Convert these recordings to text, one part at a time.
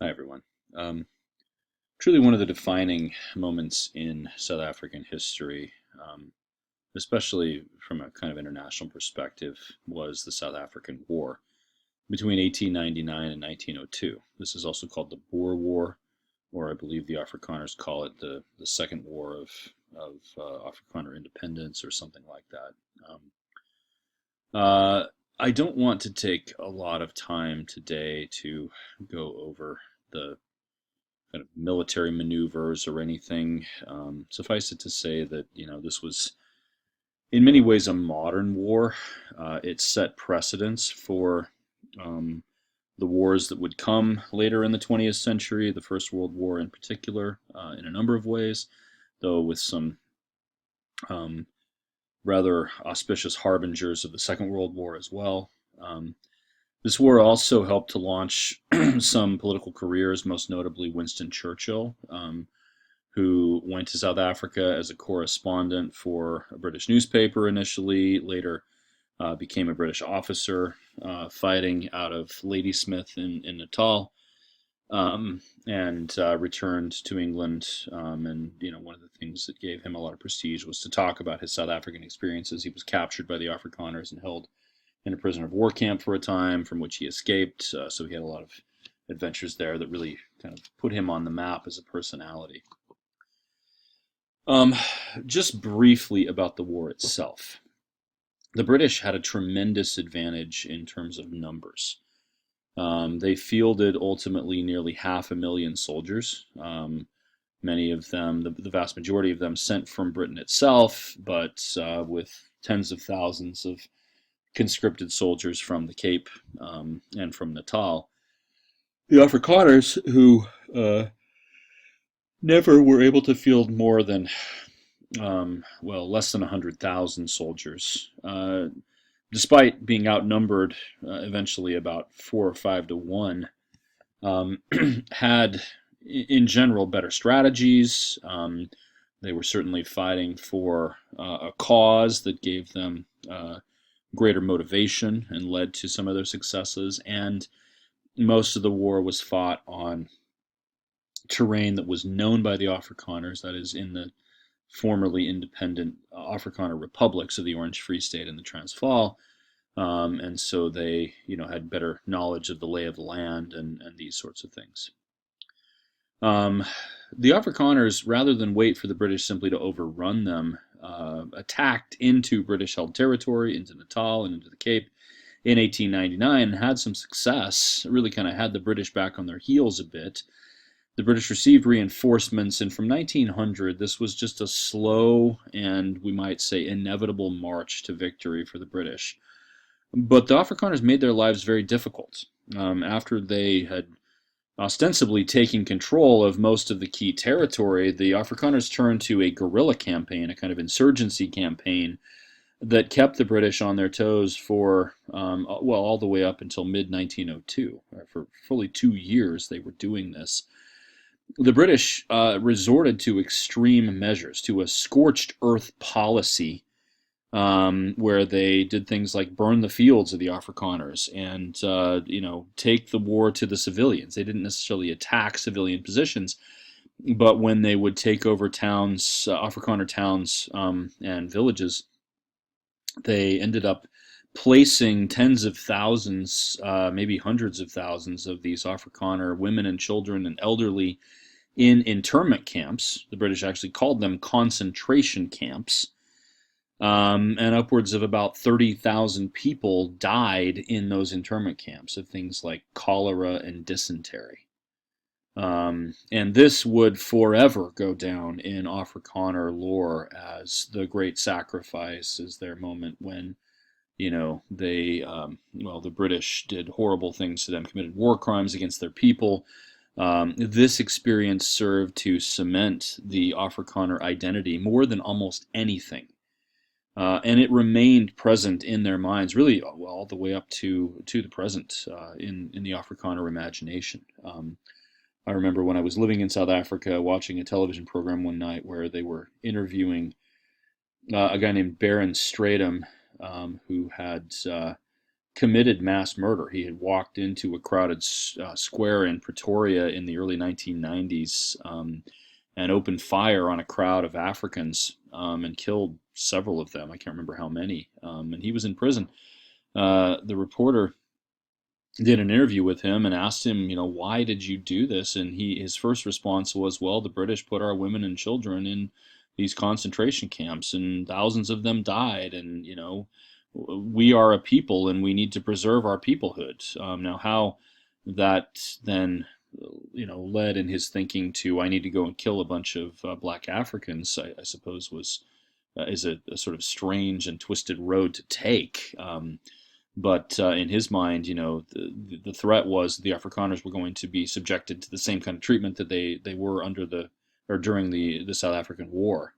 Hi, everyone. Truly one of the defining moments in South African history, especially from a kind of international perspective, was the South African War between 1899 and 1902. This is also called the Boer War, or I believe the Afrikaners call it the Second War of Afrikaner Independence, or something like that. Um, uh, I don't want to take a lot of time today to go over the kind of military maneuvers or anything. Suffice it to say that this was in many ways a modern war. It set precedents for um, the wars that would come later in the 20th century, the First World War in particular, in a number of ways, though with some um, rather auspicious harbingers of the Second World War as well. Um, This war also helped to launch some political careers, most notably Winston Churchill, who went to South Africa as a correspondent for a British newspaper initially, later became a British officer fighting out of Ladysmith in Natal, and returned to England. And one of the things that gave him a lot of prestige was to talk about his South African experiences. He was captured by the Afrikaners and held in a prisoner of war camp for a time, from which he escaped. So he had a lot of adventures there that really kind of put him on the map as a personality. Um, just briefly about the war itself. The British had a tremendous advantage in terms of numbers. They fielded ultimately nearly 500,000 soldiers. Many of them, the vast majority of them, sent from Britain itself, but with tens of thousands of conscripted soldiers from the Cape and from Natal. The Afrikaners, who never were able to field more than, less than 100,000 soldiers, despite being outnumbered eventually about 4 or 5 to 1, um, had, in general, better strategies. They were certainly fighting for a cause that gave them greater motivation and led to some of their successes. And most of the war was fought on terrain that was known by the Afrikaners, that is, in the formerly independent Afrikaner republics of the Orange Free State and the Transvaal. And so they, had better knowledge of the lay of the land and these sorts of things. Um, the Afrikaners, rather than wait for the British simply to overrun them, attacked into British-held territory, into Natal and into the Cape in 1899, and had some success. It really kind of had the British back on their heels a bit. The British received reinforcements, and from 1900, this was just a slow and, we might say, inevitable march to victory for the British. But the Afrikaners made their lives very difficult. After they had ostensibly taking control of most of the key territory, the Afrikaners turned to a guerrilla campaign, a kind of insurgency campaign that kept the British on their toes for, all the way up until mid 1902. For fully 2 years, they were doing this. The British resorted to extreme measures, to a scorched earth policy, where they did things like burn the fields of the Afrikaners and take the war to the civilians. They didn't necessarily attack civilian positions, but when they would take over towns, Afrikaner towns and villages, they ended up placing tens of thousands, maybe hundreds of thousands of these Afrikaner women and children and elderly in internment camps. The British actually called them concentration camps. And upwards of about 30,000 people died in those internment camps of things like cholera and dysentery. And this would forever go down in Afrikaner lore as the great sacrifice, as their moment when, the British did horrible things to them, committed war crimes against their people. This experience served to cement the Afrikaner identity more than almost anything. And it remained present in their minds, really, all the way up to the present, in the Afrikaner imagination. I remember when I was living in South Africa, watching a television program one night where they were interviewing a guy named Baron Stratum, who had committed mass murder. He had walked into a crowded square in Pretoria in the early 1990s, and opened fire on a crowd of Africans, and killed several of them. I can't remember how many. And he was in prison. The reporter did an interview with him and asked him, why did you do this? And his first response was, well, the British put our women and children in these concentration camps, and thousands of them died. And we are a people, and we need to preserve our peoplehood. Now, how that then led in his thinking to, I need to go and kill a bunch of black Africans, I suppose is a sort of strange and twisted road to take. But in his mind, the threat was the Afrikaners were going to be subjected to the same kind of treatment that they were during the South African War.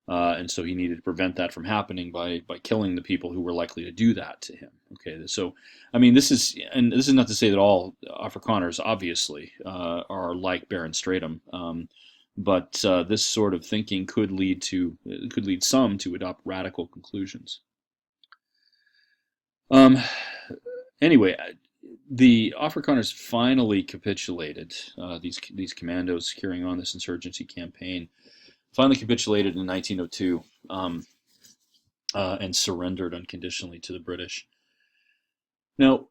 And so he needed to prevent that from happening by killing the people who were likely to do that to him. Okay, so I mean, this is not to say that all Afrikaners obviously are like Baron Stratum, but this sort of thinking could lead some to adopt radical conclusions. Anyway, the Afrikaners finally capitulated. These commandos carrying on this insurgency campaign finally capitulated in 1902, and surrendered unconditionally to the British. Now,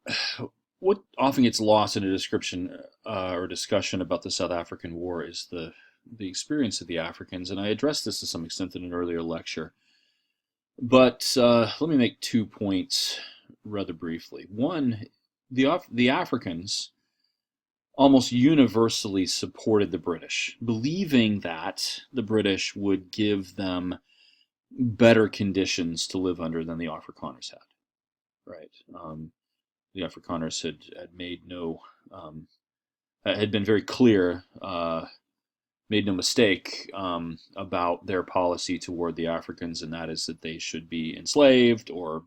what often gets lost in a description or discussion about the South African War is the experience of the Africans, and I addressed this to some extent in an earlier lecture. But let me make 2 points rather briefly. One, the Africans almost universally supported the British, believing that the British would give them better conditions to live under than the Afrikaners had. Right? The Afrikaners had made had been very clear, made no mistake about their policy toward the Africans, and that is that they should be enslaved or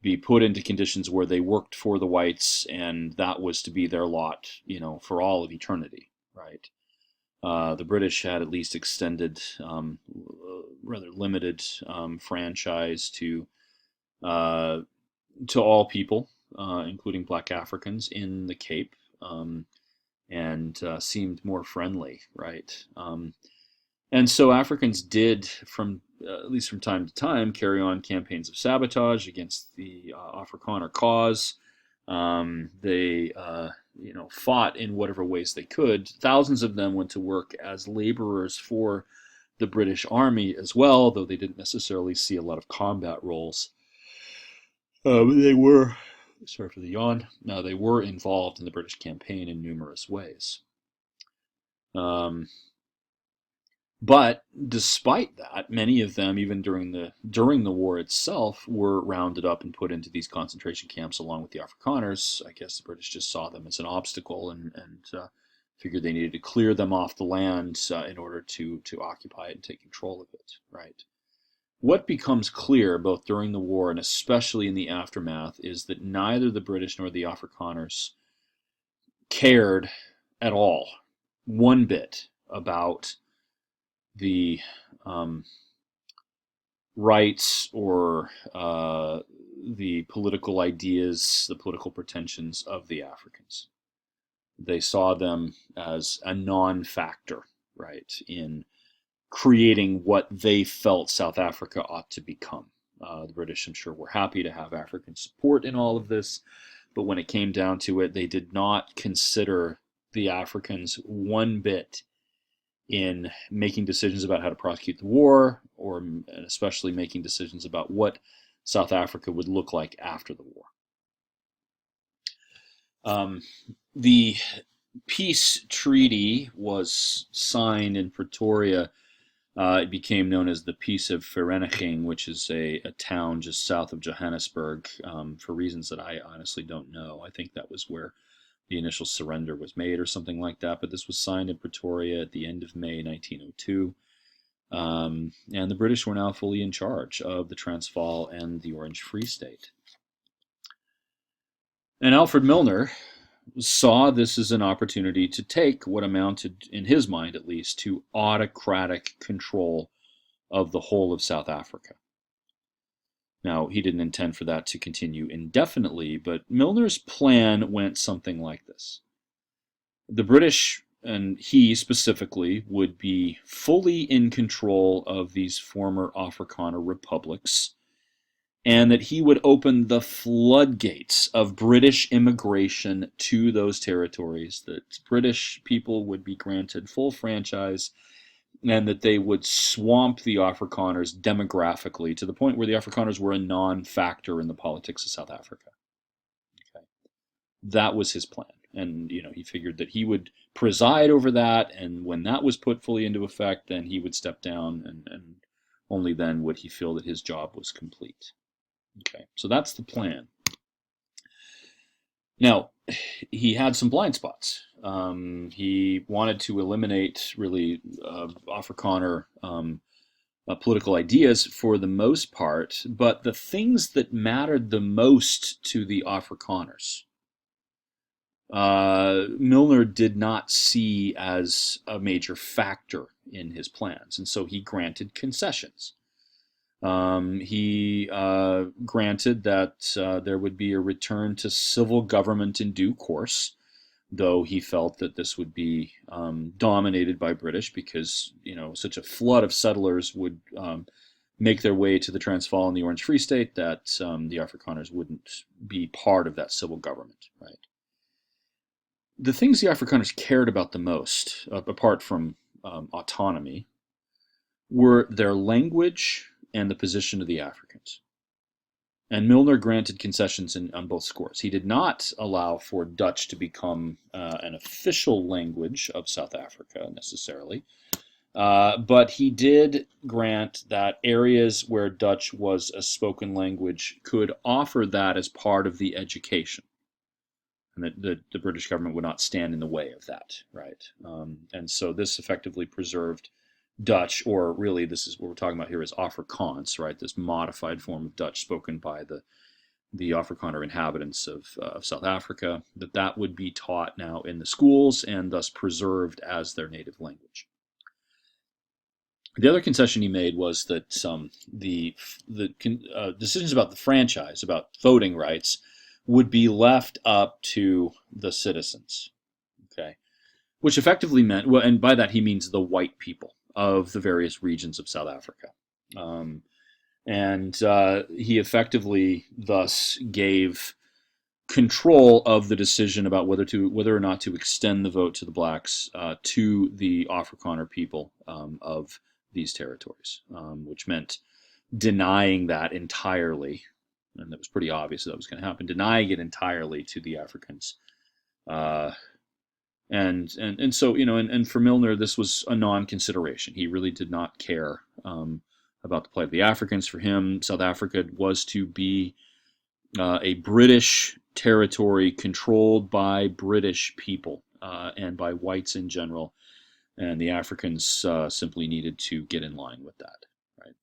be put into conditions where they worked for the whites, and that was to be their lot, for all of eternity, right? The British had at least extended rather limited franchise to all people, including black Africans in the Cape, and seemed more friendly, right? And so Africans did, at least from time to time, carry on campaigns of sabotage against the Afrikaner cause. They, fought in whatever ways they could. Thousands of them went to work as laborers for the British Army as well, though they didn't necessarily see a lot of combat roles. They were, sorry for the yawn, they were involved in the British campaign in numerous ways. But despite that, many of them, even during the war itself, were rounded up and put into these concentration camps along with the Afrikaners. I guess the British just saw them as an obstacle and figured they needed to clear them off the land in order to occupy it and take control of it. Right. What becomes clear both during the war and especially in the aftermath is that neither the British nor the Afrikaners cared at all, one bit, about the rights or the political ideas, the political pretensions of the Africans. They saw them as a non-factor, right, in creating what they felt South Africa ought to become. The British, I'm sure, were happy to have African support in all of this, but when it came down to it, they did not consider the Africans one bit in making decisions about how to prosecute the war, or especially making decisions about what South Africa would look like after the war. The peace treaty was signed in Pretoria. It became known as the Peace of Vereniging, which is a town just south of Johannesburg, for reasons that I honestly don't know. I think that was where the initial surrender was made or something like that, but this was signed in Pretoria at the end of May 1902. And the British were now fully in charge of the Transvaal and the Orange Free State. And Alfred Milner saw this as an opportunity to take what amounted, in his mind at least, to autocratic control of the whole of South Africa. Now, he didn't intend for that to continue indefinitely, but Milner's plan went something like this. The British, and he specifically, would be fully in control of these former Afrikaner republics, and that he would open the floodgates of British immigration to those territories, that British people would be granted full franchise, and that they would swamp the Afrikaners demographically to the point where the Afrikaners were a non-factor in the politics of South Africa. Okay. That was his plan. And he figured that he would preside over that, and when that was put fully into effect, then he would step down, and only then would he feel that his job was complete. Okay, so that's the plan. Now, he had some blind spots. He wanted to eliminate really Afrikaner political ideas for the most part, but the things that mattered the most to the Afrikaners, Milner did not see as a major factor in his plans, and so he granted concessions. He granted that there would be a return to civil government in due course, though he felt that this would be dominated by British because, such a flood of settlers would make their way to the Transvaal and the Orange Free State that the Afrikaners wouldn't be part of that civil government, right? The things the Afrikaners cared about the most, apart from autonomy, were their language and the position of the Africans. And Milner granted concessions on both scores. He did not allow for Dutch to become an official language of South Africa necessarily, but he did grant that areas where Dutch was a spoken language could offer that as part of the education, and that the British government would not stand in the way of that, right? And so this effectively preserved Dutch, or really this is what we're talking about here, is Afrikaans, right? This modified form of Dutch spoken by the Afrikaner inhabitants of South Africa, that would be taught now in the schools and thus preserved as their native language. The other concession he made was that the decisions about the franchise, about voting rights, would be left up to the citizens, okay? Which effectively meant, well, and by that he means the white people of the various regions of South Africa. And he effectively thus gave control of the decision about whether or not to extend the vote to the blacks to the Afrikaner people of these territories, which meant denying that entirely, and it was pretty obvious that was going to happen, denying it entirely to the Africans. And so, and for Milner, this was a non-consideration. He really did not care about the plight of the Africans. For him, South Africa was to be a British territory controlled by British people and by whites in general, and the Africans simply needed to get in line with that, right?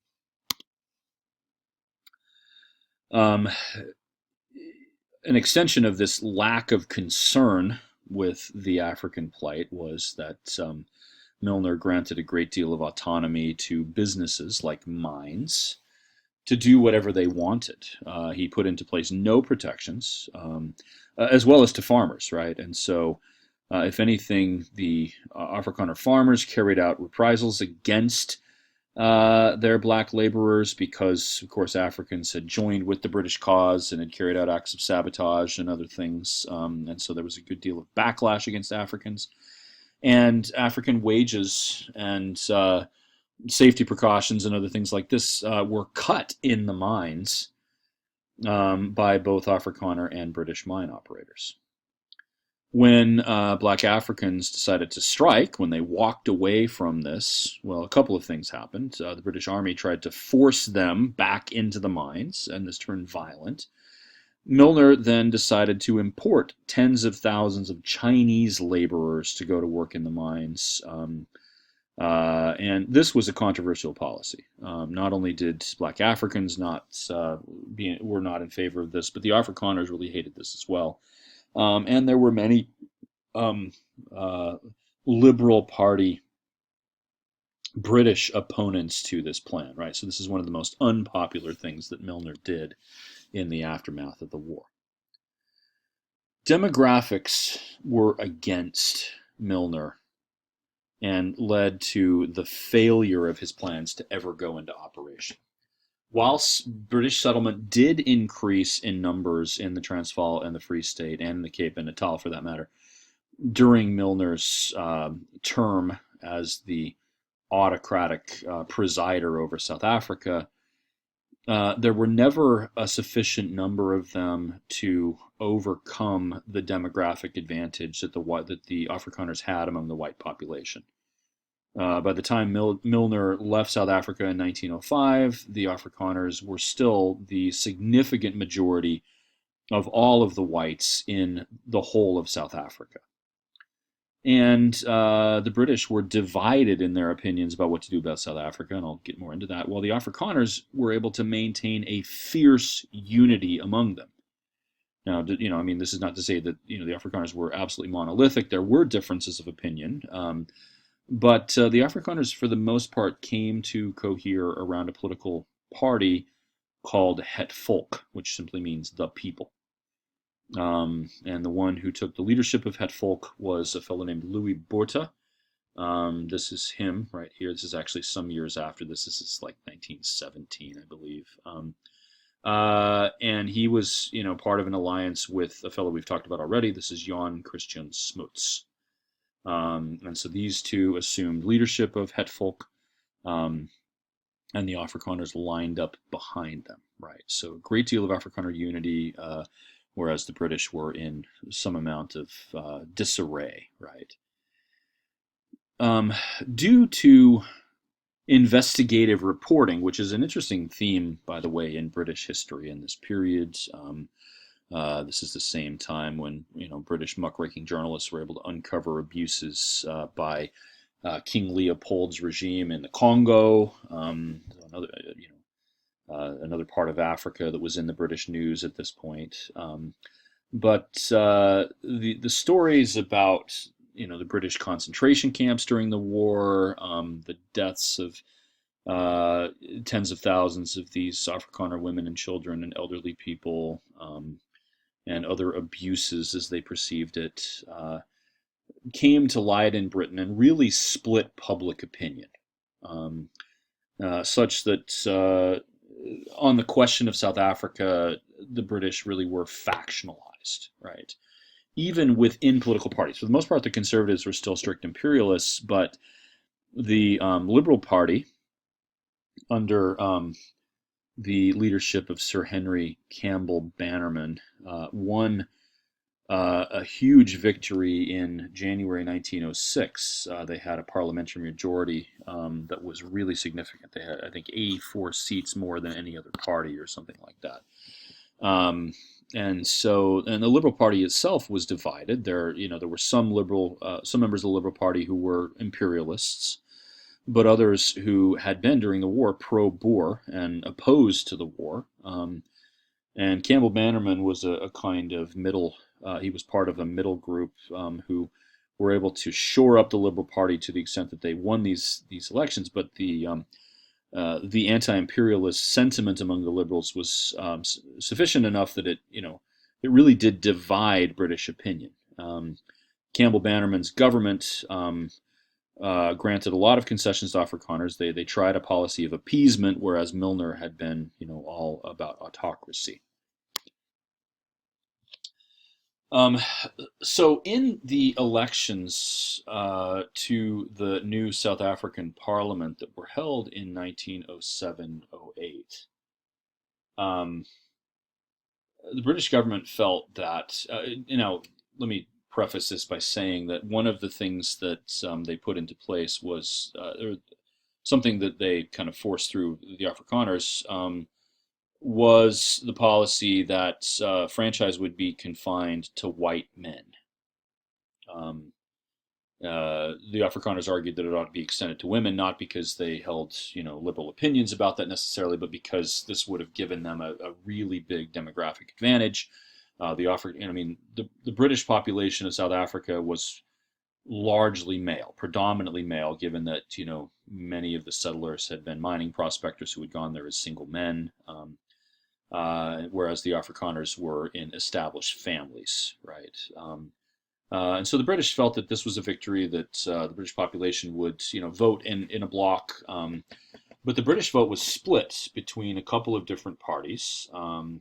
An extension of this lack of concern with the African plight was that Milner granted a great deal of autonomy to businesses like mines to do whatever they wanted. He put into place no protections, as well as to farmers, right? And so, if anything, the Afrikaner farmers carried out reprisals against their black laborers because, of course, Africans had joined with the British cause and had carried out acts of sabotage and other things. And so there was a good deal of backlash against Africans. And African wages and safety precautions and other things like this were cut in the mines by both Afrikaner and British mine operators. When black Africans decided to strike, when they walked away from this, well, a couple of things happened. The British Army tried to force them back into the mines, and this turned violent. Milner then decided to import tens of thousands of Chinese laborers to go to work in the mines. And this was a controversial policy. Not only did black Africans were not in favor of this, but the Afrikaners really hated this as well. And there were many Liberal Party British opponents to this plan, right? So this is one of the most unpopular things that Milner did in the aftermath of the war. Demographics were against Milner and led to the failure of his plans to ever go into operation. Whilst British settlement did increase in numbers in the Transvaal and the Free State and the Cape and Natal, for that matter, during Milner's term as the autocratic presider over South Africa, there were never a sufficient number of them to overcome the demographic advantage that the Afrikaners had among the white population. By the time Milner left South Africa in 1905, the Afrikaners were still the significant majority of all of the whites in the whole of South Africa. And the British were divided in their opinions about what to do about South Africa, and I'll get more into that, while the Afrikaners were able to maintain a fierce unity among them. Now, I mean, this is not to say that, the Afrikaners were absolutely monolithic. There were differences of opinion, but the Afrikaners, for the most part, came to cohere around a political party called Het Volk, which simply means the people. And the one who took the leadership of Het Volk was a fellow named Louis Botha. This is him right here. This is actually some years after this. This is like 1917, I believe. And he was, part of an alliance with a fellow we've talked about already. This is Jan Christian Smuts. And so these two assumed leadership of Het Volk, and the Afrikaners lined up behind them, right? So a great deal of Afrikaner unity, whereas the British were in some amount of disarray, right? Due to investigative reporting, which is an interesting theme, by the way, in British history in this period. This is the same time when British muckraking journalists were able to uncover abuses by King Leopold's regime in the Congo, another part of Africa that was in the British news at this point. But the stories about the British concentration camps during the war, the deaths of tens of thousands of these Afrikaner women and children and elderly people, and other abuses as they perceived it, came to light in Britain and really split public opinion, such that on the question of South Africa, the British really were factionalized, right? Even within political parties. For the most part, the Conservatives were still strict imperialists, but the Liberal Party, under the leadership of Sir Henry Campbell Bannerman, won a huge victory in January 1906. They had a parliamentary majority that was really significant. They had, I think, 84 seats more than any other party or something like that. And the Liberal Party itself was divided. There were some members of the Liberal Party who were imperialists, but others who had been during the war pro-Boer and opposed to the war. And Campbell Bannerman was a kind of middle. He was part of a middle group who were able to shore up the Liberal Party to the extent that they won these elections. But the anti-imperialist sentiment among the Liberals was sufficient enough that it really did divide British opinion. Campbell Bannerman's government granted a lot of concessions to Afrikaners. They tried a policy of appeasement, whereas Milner had been, all about autocracy. So in the elections to the new South African Parliament that were held in 1907-08, the British government felt that, let me preface this by saying that one of the things that they put into place was something that they kind of forced through the Afrikaners, was the policy that franchise would be confined to white men. The Afrikaners argued that it ought to be extended to women, not because they held, liberal opinions about that necessarily, but because this would have given them a really big demographic advantage. The British population of South Africa was largely male, predominantly male, given that many of the settlers had been mining prospectors who had gone there as single men, whereas the Afrikaners were in established families, right? And so the British felt that this was a victory that the British population would, vote in a bloc. But the British vote was split between a couple of different parties. There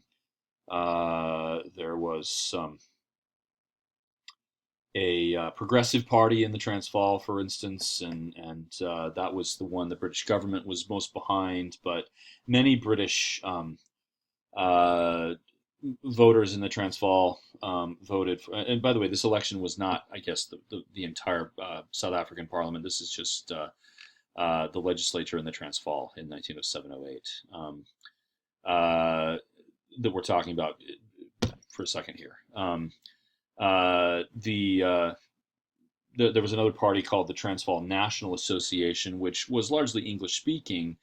was a progressive party in the Transvaal, for instance, and that was the one the British government was most behind. But many British uh, voters in the Transvaal voted for. And by the way, this election was not, I guess, the entire South African Parliament. This is just the legislature in the Transvaal in 1907-08 that we're talking about for a second here. There was another party called the Transvaal National Association, which was largely English speaking,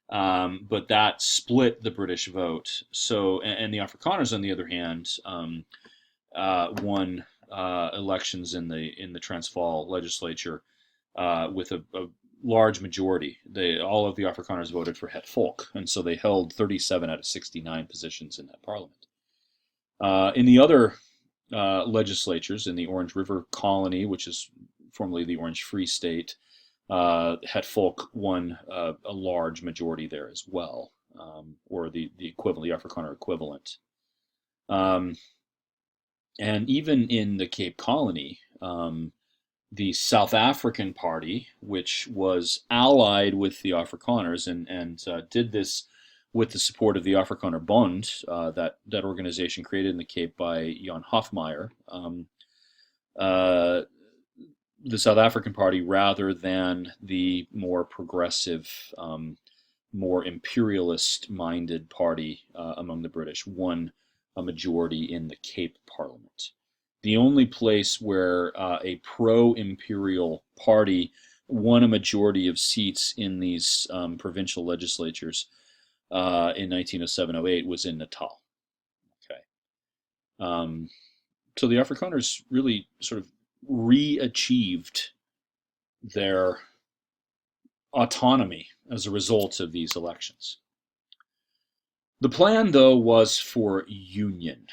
but that split the British vote. So, and the Afrikaners, on the other hand, won elections in the Transvaal legislature with a large majority. All of the Afrikaners voted for Het Volk, and so they held 37 out of 69 positions in that parliament. In the other legislatures, in the Orange River Colony, which is formerly the Orange Free State, Het Volk won a large majority there as well, or the equivalent, the Afrikaner equivalent. And even in the Cape Colony, the South African Party, which was allied with the Afrikaners and did this with the support of the Afrikaner Bond, that organization created in the Cape by Jan Hofmeyr, the South African Party, rather than the more progressive, more imperialist-minded party among the British, won a majority in the Cape Parliament. The only place where a pro-imperial party won a majority of seats in these provincial legislatures in 1907-08 was in Natal. Okay, so the Afrikaners really sort of re-achieved their autonomy as a result of these elections. The plan, though, was for union.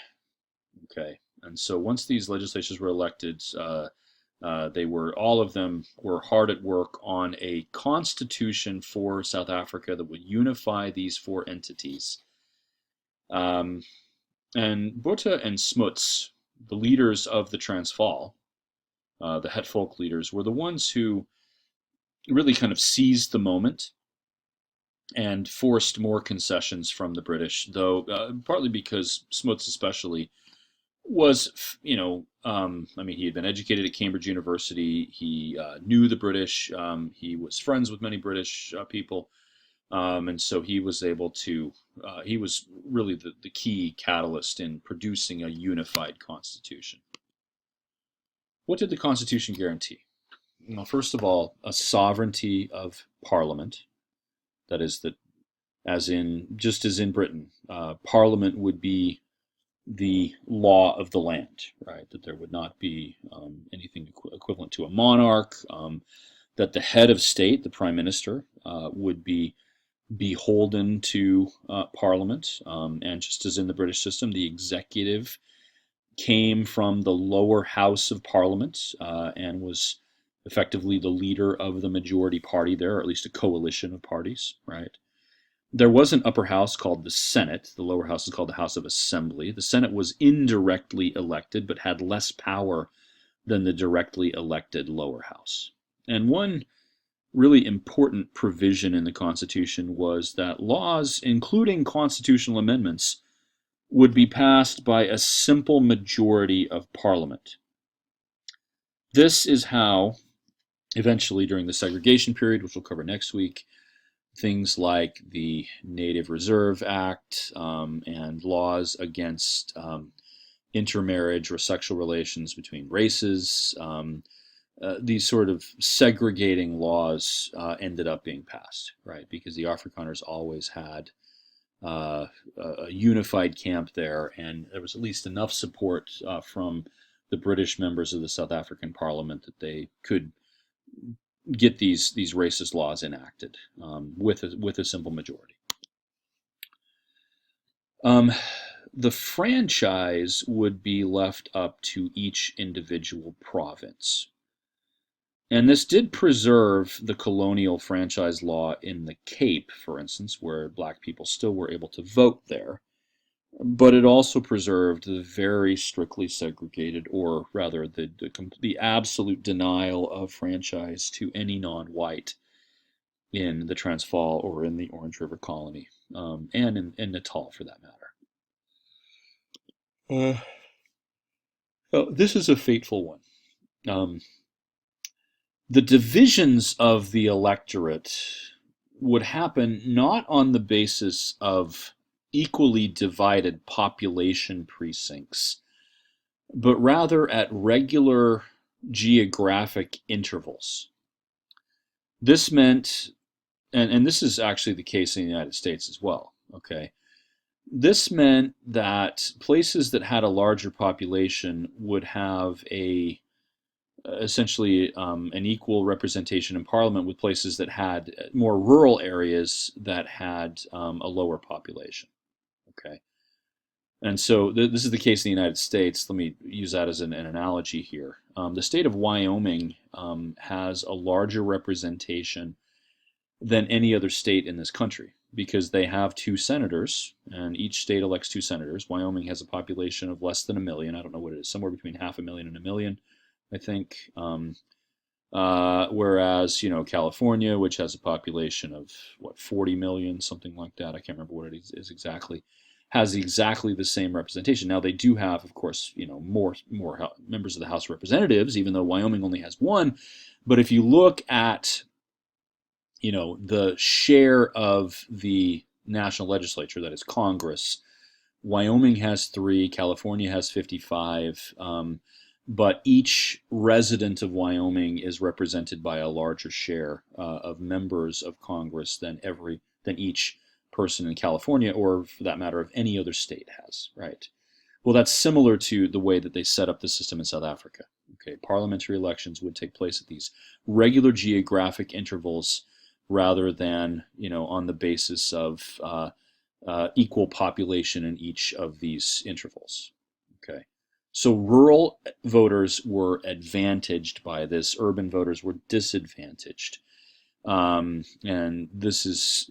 Okay, and so once these legislatures were elected, all of them were hard at work on a constitution for South Africa that would unify these four entities. And Botha and Smuts, the leaders of the Transvaal, the Het Volk leaders, were the ones who really kind of seized the moment and forced more concessions from the British, though partly because Smuts especially was, I mean, he had been educated at Cambridge University. He knew the British. He was friends with many British people. And so he was able to, he was really the key catalyst in producing a unified constitution. What did the Constitution guarantee? Well, first of all, a sovereignty of Parliament. That is, that just as in Britain, Parliament would be the law of the land, right? That there would not be anything equivalent to a monarch, that the head of state, the prime minister, would be beholden to Parliament, and just as in the British system, the executive came from the lower house of Parliament and was effectively the leader of the majority party there, or at least a coalition of parties, right? There was an upper house called the Senate. The lower house is called the House of Assembly. The Senate was indirectly elected, but had less power than the directly elected lower house. And one really important provision in the Constitution was that laws, including constitutional amendments, would be passed by a simple majority of Parliament. This is how, eventually during the segregation period, which we'll cover next week, things like the Native Reserve Act and laws against intermarriage or sexual relations between races, these sort of segregating laws ended up being passed, right? Because the Afrikaners always had a unified camp there, and there was at least enough support from the British members of the South African Parliament that they could get these racist laws enacted with a simple majority. The franchise would be left up to each individual province. And this did preserve the colonial franchise law in the Cape, for instance, where black people still were able to vote there. But it also preserved the very strictly segregated, or rather the absolute denial of franchise to any non-white in the Transvaal or in the Orange River Colony, and in Natal for that matter. This is a fateful one. The divisions of the electorate would happen not on the basis of equally divided population precincts, but rather at regular geographic intervals. This meant, and this is actually the case in the United States as well, okay? This meant that places that had a larger population would have essentially an equal representation in Parliament with places that had more rural areas that had a lower population. Okay, and so this is the case in the United States. Let me use that as an analogy here. The state of Wyoming has a larger representation than any other state in this country because they have 2 senators, and each state elects 2 senators. Wyoming has a population of less than 1 million. I don't know what it is, somewhere between 500,000 and 1 million, I think. Whereas, California, which has a population of 40 million, something like that, I can't remember what it is exactly, has exactly the same representation. Now they do have, of course, more members of the House of Representatives, even though Wyoming only has 1. But if you look at the share of the national legislature, that is Congress, Wyoming has 3, California has 55, but each resident of Wyoming is represented by a larger share of members of Congress than each person in California, or for that matter, of any other state has, right? Well, that's similar to the way that they set up the system in South Africa. Okay, parliamentary elections would take place at these regular geographic intervals rather than, on the basis of equal population in each of these intervals. Okay, so rural voters were advantaged by this; urban voters were disadvantaged, and this is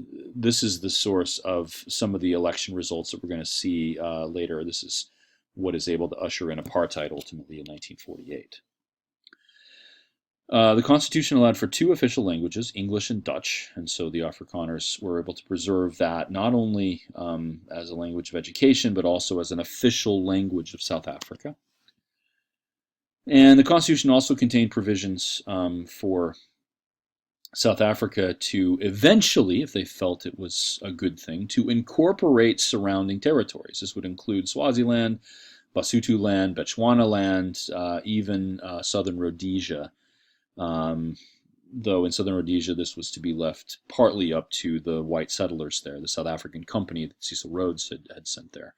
the source of some of the election results that we're going to see later. This is what is able to usher in apartheid ultimately in 1948. The Constitution allowed for 2 official languages, English and Dutch, and so the Afrikaners were able to preserve that not only as a language of education, but also as an official language of South Africa. And the Constitution also contained provisions for South Africa to eventually, if they felt it was a good thing, to incorporate surrounding territories. This would include Swaziland, Basotho land, Bechuana land, even southern Rhodesia. Though in southern Rhodesia, this was to be left partly up to the white settlers there, the South African company that Cecil Rhodes had sent there.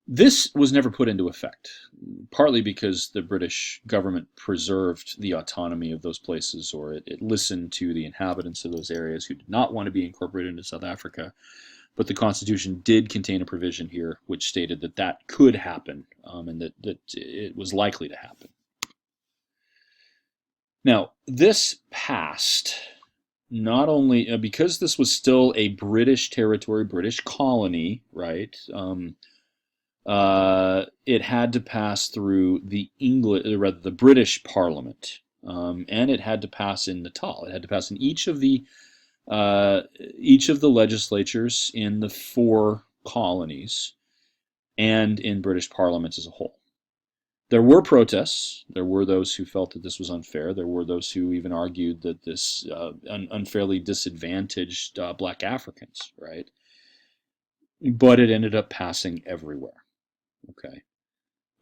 This was never put into effect, partly because the British government preserved the autonomy of those places, or it listened to the inhabitants of those areas who did not want to be incorporated into South Africa. But the Constitution did contain a provision here which stated that that could happen, and that it was likely to happen. Now, this passed not only because this was still a British territory, British colony, right? It had to pass through the British Parliament, and it had to pass in Natal. It had to pass in each of the legislatures in the 4 colonies, and in British Parliament as a whole. There were protests. There were those who felt that this was unfair. There were those who even argued that this unfairly disadvantaged black Africans, right? But it ended up passing everywhere. Okay.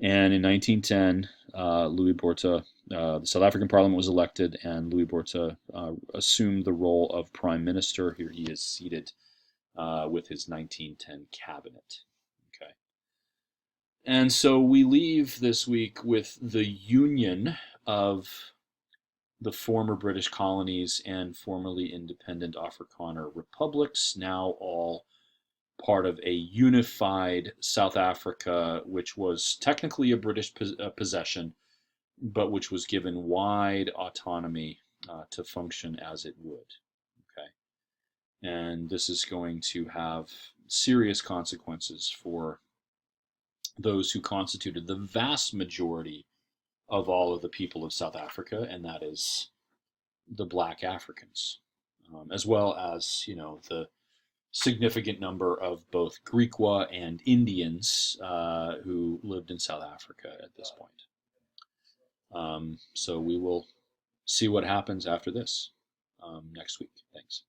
And in 1910, Louis Botha, the South African Parliament was elected, and Louis Botha assumed the role of Prime Minister. Here he is seated with his 1910 cabinet. Okay. And so we leave this week with the union of the former British colonies and formerly independent Afrikaner republics, now all part of a unified South Africa, which was technically a British possession, but which was given wide autonomy to function as it would. Okay, and this is going to have serious consequences for those who constituted the vast majority of all of the people of South Africa, and that is the Black Africans, as well as the significant number of both Griqua and Indians who lived in South Africa at this point. So we will see what happens after this next week. Thanks.